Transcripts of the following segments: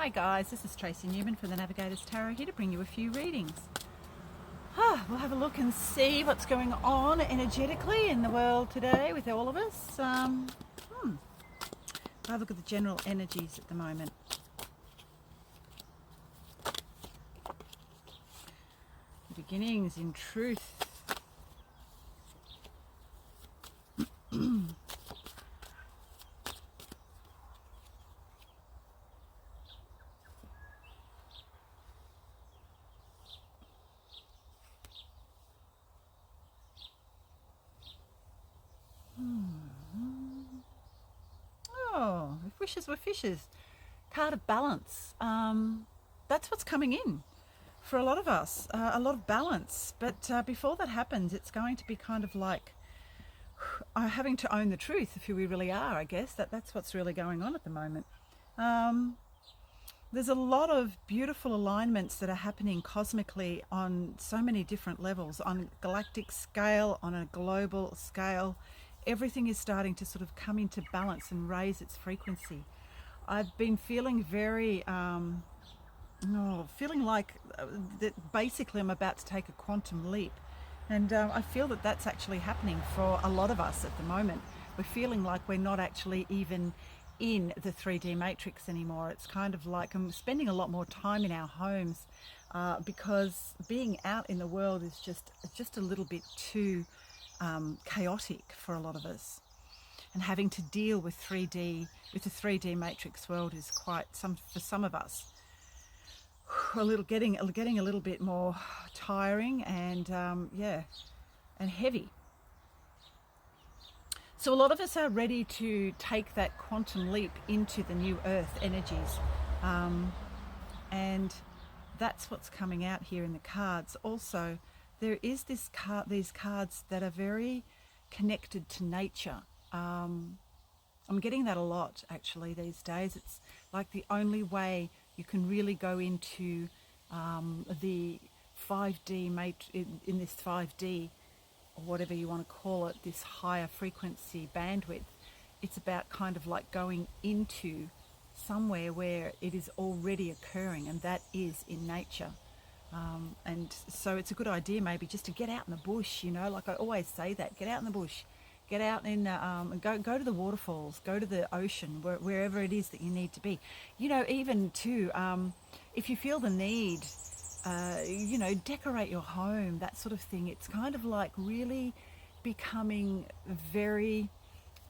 Hi guys, this is Tracy Newman from the Navigator's Tarot, here to bring you a few readings. We'll have a look and see what's going on energetically in the world today with all of us. We'll have a look at the general energies at the moment. Beginnings in truth. Oh, if wishes were fishes. Card of balance. That's what's coming in for a lot of us. A lot of balance. But before that happens, it's going to be kind of like having to own the truth of who we really are, I guess. That's what's really going on at the moment. There's a lot of beautiful alignments that are happening cosmically on so many different levels, on a galactic scale, on a global scale. Everything is starting to sort of come into balance and raise its frequency. I've been feeling very, feeling like that basically I'm about to take a quantum leap. And I feel that that's actually happening for a lot of us at the moment. We're feeling like we're not actually even in the 3D matrix anymore. It's kind of like I'm spending a lot more time in our homes because being out in the world is just a little bit too chaotic for a lot of us. And having to deal with the 3D matrix world is quite for some of us getting a little bit more tiring and and heavy. So a lot of us are ready to take that quantum leap into the new earth energies, and that's what's coming out here in the cards. Also, there is these cards that are very connected to nature. I'm getting that a lot actually these days. It's like the only way you can really go into the 5D in this 5D, or whatever you want to call it, this higher frequency bandwidth. It's about kind of like going into somewhere where it is already occurring, and that is in nature. And so it's a good idea maybe just to get out in the bush, like I always say, that get out in the bush, get out in and go to the waterfalls, go to the ocean, wherever it is that you need to be. Even too, if you feel the need, decorate your home, that sort of thing. It's kind of like really becoming very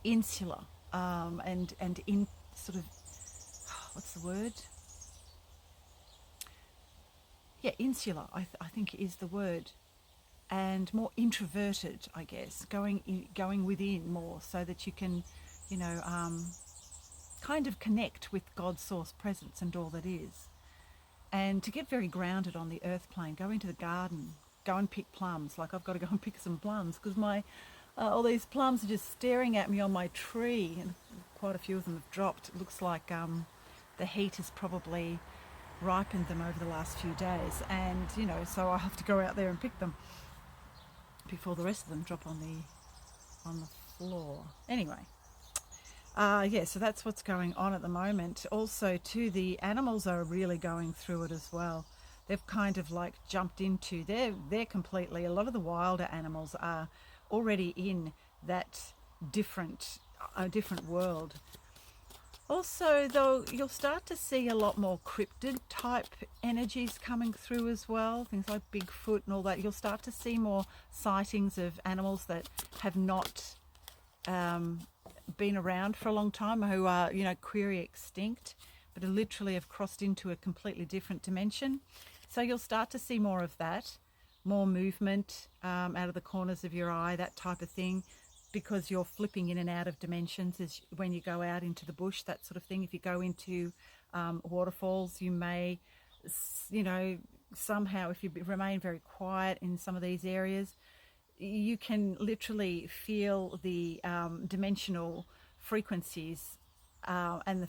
insular, and in sort of, what's the word? Yeah, insular, I think is the word. And more introverted, I guess, going within more, so that you can, kind of connect with God's source presence and all that is. And to get very grounded on the earth plane, go into the garden, go and pick plums. Like I've got to go and pick some plums because my all these plums are just staring at me on my tree, and quite a few of them have dropped. It looks like the heat has probably ripened them over the last few days, and so I have to go out there and pick them before the rest of them drop on the floor. Anyway. So that's what's going on at the moment. Also, too, the animals are really going through it as well. They've kind of like jumped into, they're completely, a lot of the wilder animals are already in that different world. Also, though, you'll start to see a lot more cryptid type energies coming through as well. Things like Bigfoot and all that. You'll start to see more sightings of animals that have not been around for a long time, who are query extinct, but literally have crossed into a completely different dimension. So you'll start to see more of that, more movement out of the corners of your eye, that type of thing, because you're flipping in and out of dimensions as when you go out into the bush, that sort of thing. If you go into waterfalls, you may somehow, if you remain very quiet in some of these areas, you can literally feel the dimensional frequencies and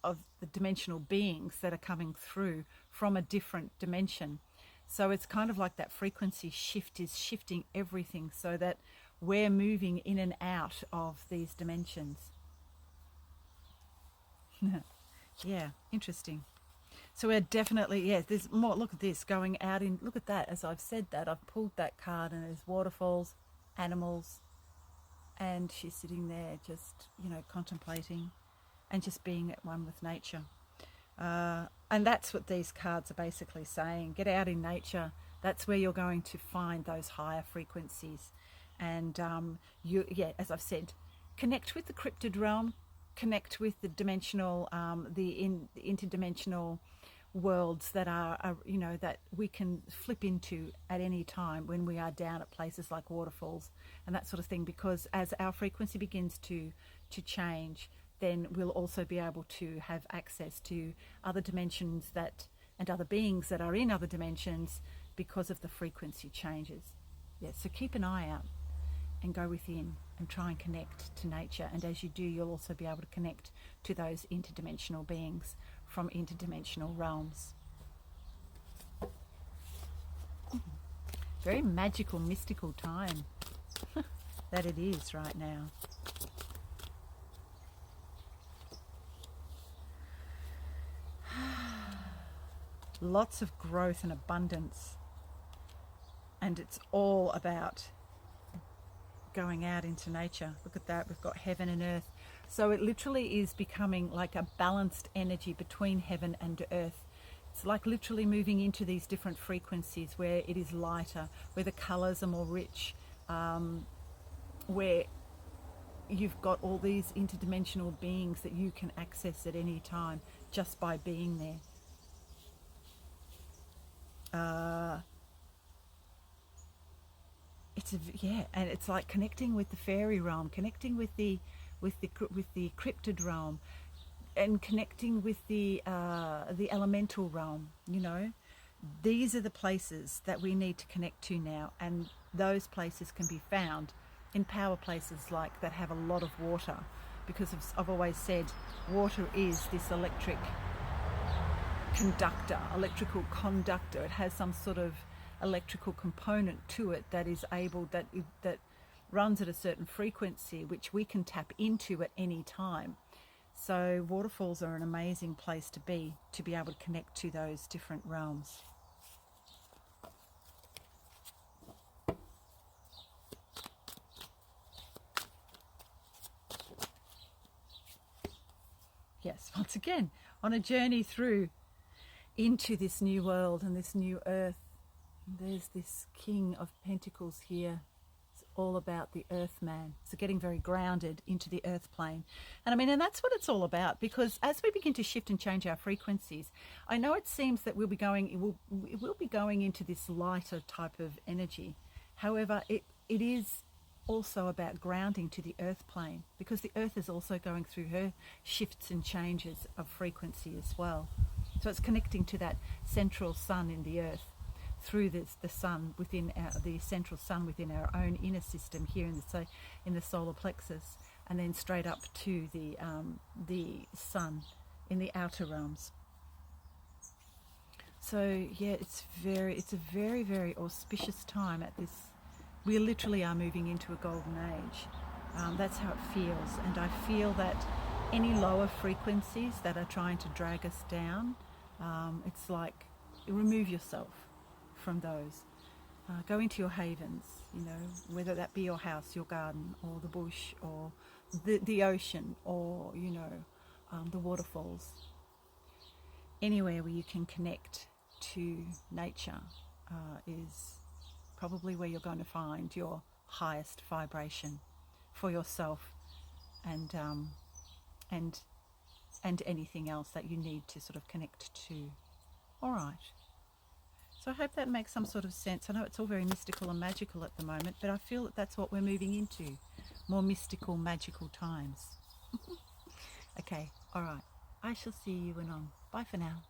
of the dimensional beings that are coming through from a different dimension. So it's kind of like that frequency shift is shifting everything, so that we're moving in and out of these dimensions. Yeah, interesting. So we're definitely, yeah, there's more. Look at this, going out in, look at that. As I've said that, I've pulled that card and there's waterfalls, animals, and she's sitting there just, contemplating and just being at one with nature. And that's what these cards are basically saying. Get out in nature. That's where you're going to find those higher frequencies. And as I've said, connect with the cryptid realm, connect with the dimensional, the interdimensional worlds that are that we can flip into at any time when we are down at places like waterfalls and that sort of thing, because as our frequency begins to change, then we'll also be able to have access to other dimensions and other beings that are in other dimensions because of the frequency changes. So keep an eye out and go within and try and connect to nature, and as you do, you'll also be able to connect to those interdimensional beings from interdimensional realms. Very magical, mystical time that it is right now. Lots of growth and abundance, and it's all about going out into nature. Look at that, we've got heaven and earth. So it literally is becoming like a balanced energy between heaven and earth. It's like literally moving into these different frequencies where it is lighter, where the colors are more rich, where you've got all these interdimensional beings that you can access at any time just by being there. And it's like connecting with the fairy realm, connecting with the cryptid realm, and connecting with the elemental realm. These are the places that we need to connect to now, and those places can be found in power places like that have a lot of water, because I've always said water is this electrical conductor. It has some sort of electrical component to it that is able that runs at a certain frequency, which we can tap into at any time. So waterfalls are an amazing place to be able to connect to those different realms. Yes, once again, on a journey through into this new world and this new earth. There's this King of Pentacles here. It's all about the earth man. So getting very grounded into the earth plane. And that's what it's all about, because as we begin to shift and change our frequencies, I know it seems that we'll be going into this lighter type of energy. However, it is also about grounding to the earth plane, because the earth is also going through her shifts and changes of frequency as well. So it's connecting to that central sun in the earth through the sun within the central sun within our own inner system here in the solar plexus, and then straight up to the sun in the outer realms. So yeah, it's a very, very auspicious time at this. We literally are moving into a golden age. That's how it feels, and I feel that any lower frequencies that are trying to drag us down, it's like remove yourself from those. Go into your havens, whether that be your house, your garden, or the bush, or the ocean, or the waterfalls. Anywhere where you can connect to nature is probably where you're going to find your highest vibration for yourself and anything else that you need to sort of connect to. All right. So I hope that makes some sort of sense. I know it's all very mystical and magical at the moment, but I feel that that's what we're moving into. More mystical, magical times. Okay, all right. I shall see you anon. Bye for now.